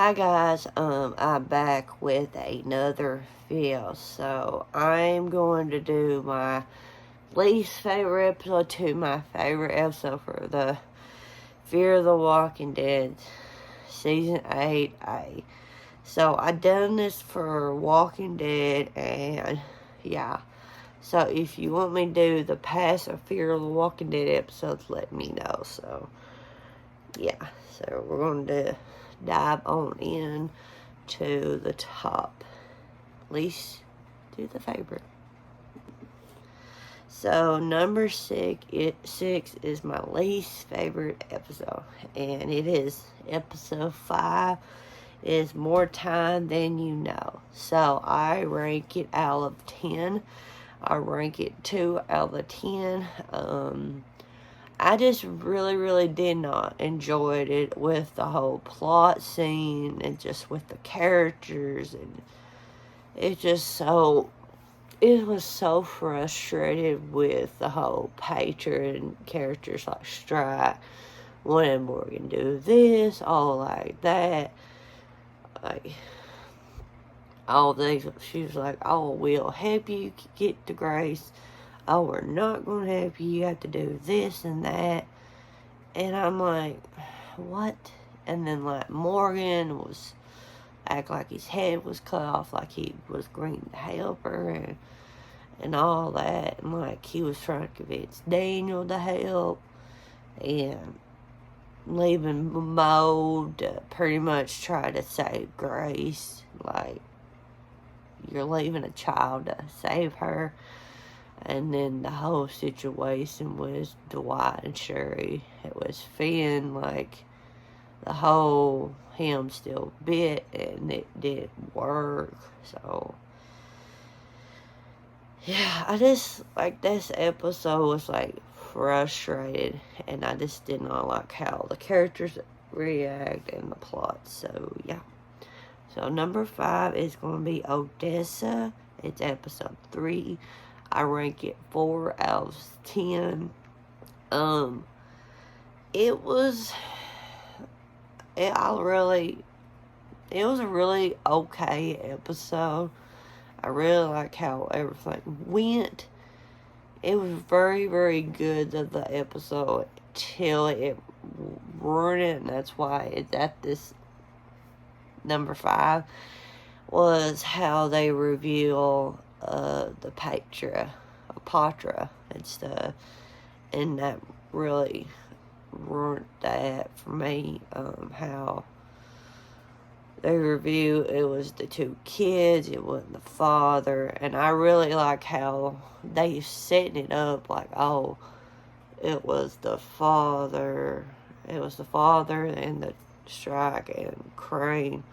Hi guys, I'm back with another video. So I'm going to do my least favorite episode to my favorite episode for the Fear of the Walking Dead Season 8A. So I done this for Walking Dead, and yeah. So if you want me to do the past of Fear of the Walking Dead episodes, let me know. So yeah, so we're going to dive on in to the top. Least do the favorite. So number six is my least favorite episode, and it is episode 5. It is More Time Than You Know. So I rank it out of 10. I rank it 2 out of 10. I just really did not enjoy it with the whole plot scene and just with the characters, and it was so frustrated with the whole patron characters like Strike, when Morgan do this, all like that, like all these. She was like, "Oh, we'll help you get to Grace. Oh, we're not going to help you. You have to do this and that." And I'm like, what? And then like Morgan was act like his head was cut off, like he was going to help her, and all that. And like he was trying to convince Daniel to help, and leaving Mo to pretty much try to save Grace. Like, you're leaving a child to save her. And then the whole situation was Dwight and Sherry. It was Finn, like, the whole him still bit, and it didn't work. So, yeah, I just, like, this episode was, like, frustrated, and I just did not like how the characters react and the plot. So, yeah. So, number 5 is going to be Odessa. It's episode 3. I rank it 4 out of 10. It was a really okay episode. I really like how everything went. It was very good of the episode till it ruined it, and that's why it's at this number 5, was how they reveal the Patra and stuff, and that really ruined that for me. How they review it was the 2 kids, it wasn't the father, and I really like how they setting it up like, oh, it was the father and the Strike and Crane.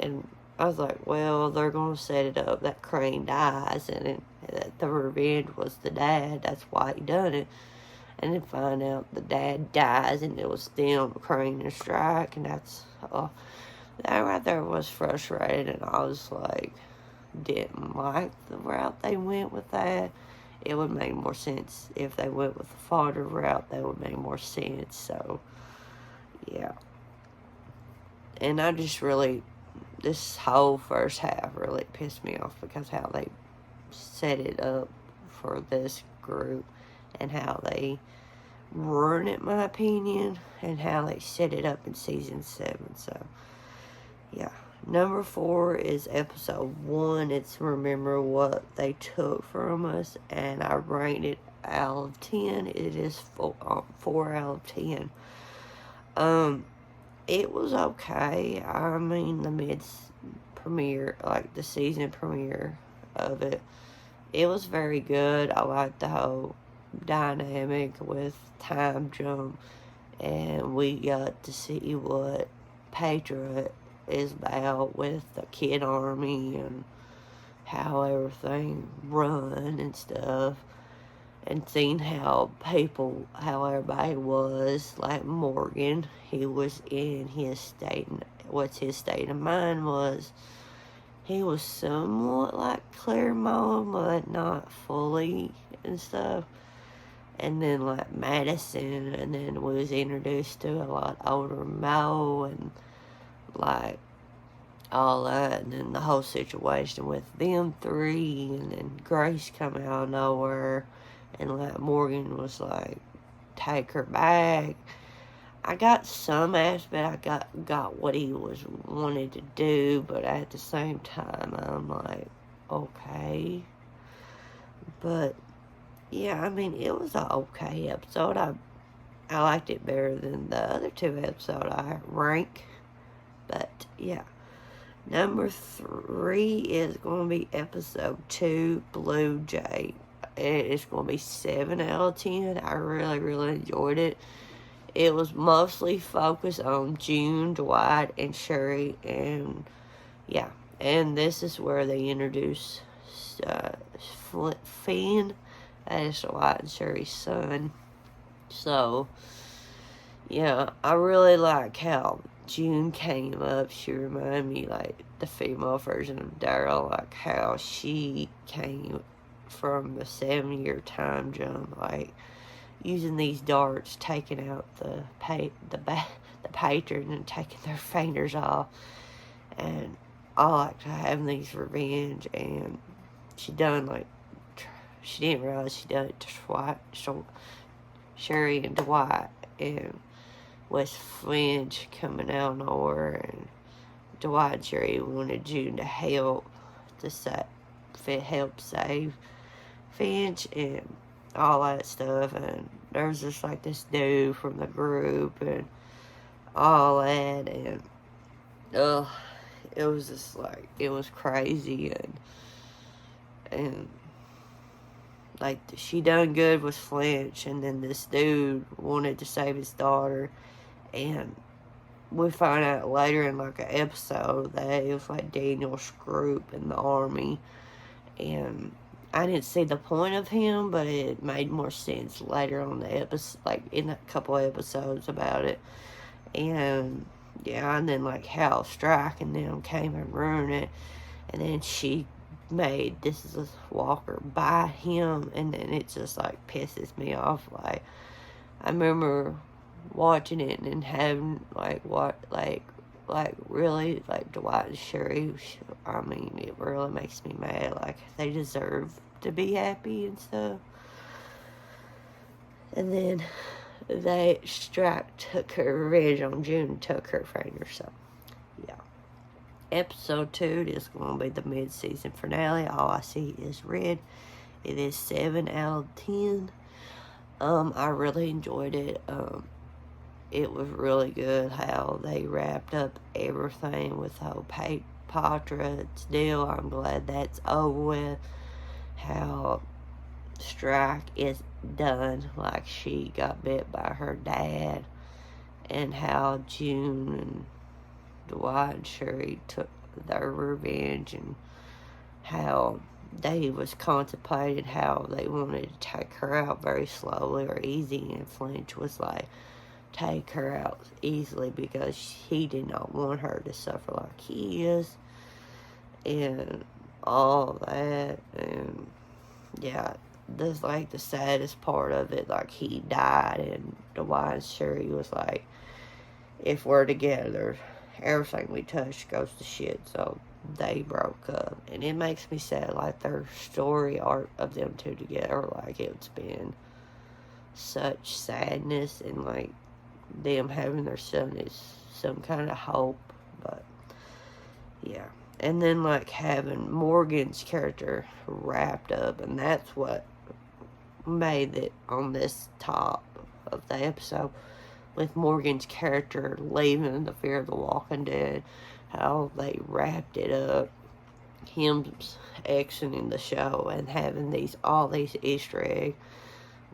And I was like, well, they're going to set it up that Crane dies, and that the revenge was the dad. That's why he done it. And then find out the dad dies, and it was them, Crane and Strike, and that's, that right there was frustrating, and I was like, didn't like the route they went with that. It would make more sense if they went with the father route. That would make more sense. So, yeah. And I just really, this whole first half really pissed me off because how they set it up for this group and how they ruined it, in my opinion, and how they set it up in season 7. So, yeah. Number 4 is episode 1. It's Remember What They Took From Us, and I ranked it out of 10. It is 4 out of 10. It was okay. I mean, the mid-premiere, like the season premiere of it, it was very good. I liked the whole dynamic with Time Jump, and we got to see what Patriot is about with the Kid Army and how everything run and stuff, and seeing how everybody was. Like Morgan, he was in his state, what's his state of mind was, he was somewhat like Claremont, but not fully and stuff. And then like Madison, and then we was introduced to a lot older Mo, and like all that, and then the whole situation with them three, and then Grace coming out of nowhere, and like Morgan was like, take her back. I got some aspect, I got what he was wanted to do, but at the same time, I'm like, okay. But yeah, I mean, it was an okay episode. I liked it better than the other two episodes I rank. But yeah. Number 3 is going to be episode 2, Blue Jay. It's going to be 7 out of 10. I really, really enjoyed it. It was mostly focused on June, Dwight, and Sherry. And yeah. And this is where they introduce Finn. That is Dwight and Sherry's son. So, yeah, I really like how June came up. She reminded me like the female version of Daryl, like how she came from the 7-year time jump, like using these darts, taking out the patron and taking their fingers off. And I like to have these revenge, and she didn't realize she done it to Dwight, Sherry and Dwight, and with Finch coming out of nowhere, and Dwight and Sherry wanted June to help save Finch and all that stuff, and there was just like this dude from the group and all that, and it was just like, it was crazy, and like, she done good with Flinch, and then this dude wanted to save his daughter, and we find out later in like an episode that it was like Daniel's group in the army, and I didn't see the point of him, but it made more sense later on the episode, like in a couple episodes about it. And yeah, and then like Hal Strike and them came and ruined it, and then she made this is a Walker by him, and then it just like pisses me off. Like, I remember watching it and having like really like Dwight and Sherry. I mean, it really makes me mad. Like, they deserve to be happy and stuff. And then Strike took her revenge on June and took her finger. So yeah. Episode 2 is going to be the mid-season finale. All I see is red. It is 7 out of 10. I really enjoyed it. It was really good how they wrapped up everything with the whole Patra's deal. I'm glad that's over with. How Strike is done. Like, she got bit by her dad. And how June and Dwight and Sherry took their revenge, and how they was contemplated how they wanted to take her out very slowly or easy, and Flinch was like, take her out easily because he did not want her to suffer like he is, and all that. And yeah, that's like the saddest part of it. Like, he died, and Dwight and Sherry was like, if we're together, everything we touch goes to shit. So they broke up, and it makes me sad. Like, their story arc of them two together, like, it's been such sadness, and like them having their son is some kind of hope. But yeah, and then like having Morgan's character wrapped up, and that's what made it on this top of the episode, with Morgan's character leaving the Fear of the Walking Dead, how they wrapped it up, him exiting the show and having all these Easter eggs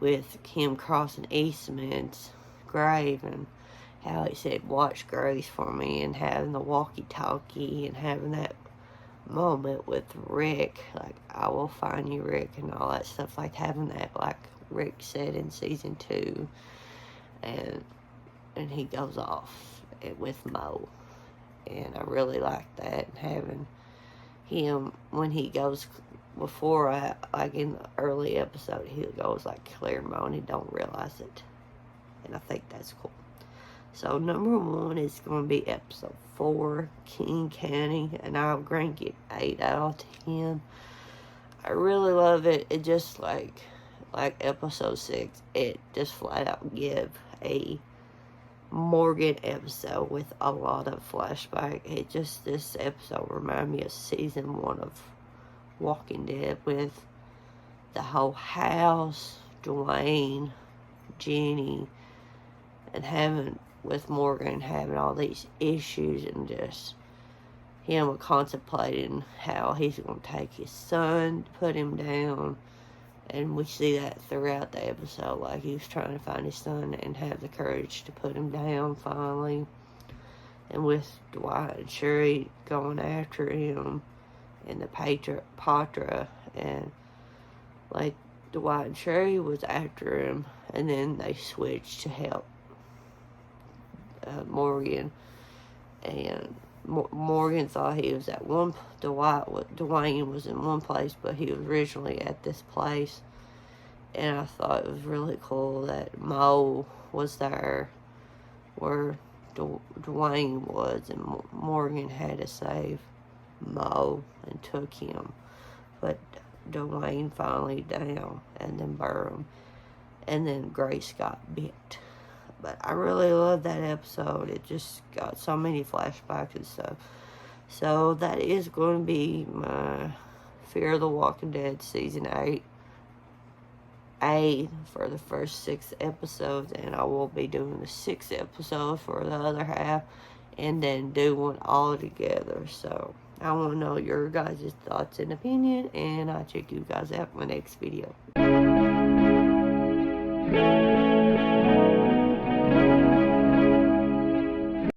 with him crossing Eastman's grave, and how he said, watch Grace for me, and having the walkie-talkie, and having that moment with Rick, like, I will find you, Rick, and all that stuff, like having that, like Rick said in season 2, and he goes off with Mo, and I really like that, and having him, when he goes, before, like in the early episode, he goes like clear Mo, and he don't realize it, and I think that's cool. So number 1 is going to be episode 4, King County, and I'll rank it 8 out of 10. I really love it. It just like episode 6, it just flat out give a Morgan episode with a lot of flashback. This episode reminded me of season 1 of Walking Dead, with the whole house, Dwayne, Jenny, and with Morgan having all these issues, and just him contemplating how he's going to take his son, put him down. And we see that throughout the episode, like he was trying to find his son and have the courage to put him down finally. And with Dwight and Sherry going after him, and the Patra, and like Dwight and Sherry was after him, and then they switched to help Morgan. And Morgan thought he was at one. Dwayne was in one place, but he was originally at this place. And I thought it was really cool that Mo was there where Dwayne was, and Morgan had to save Mo and took him. But Dwayne finally down, and then Burham, and then Grace got bit. But I really love that episode. It just got so many flashbacks and stuff. So that is going to be my Fear of the Walking Dead season 8 for the first 6 episodes, and I will be doing the 6th episode for the other half, and then do one all together. So I want to know your guys' thoughts and opinion, and I'll check you guys out in my next video.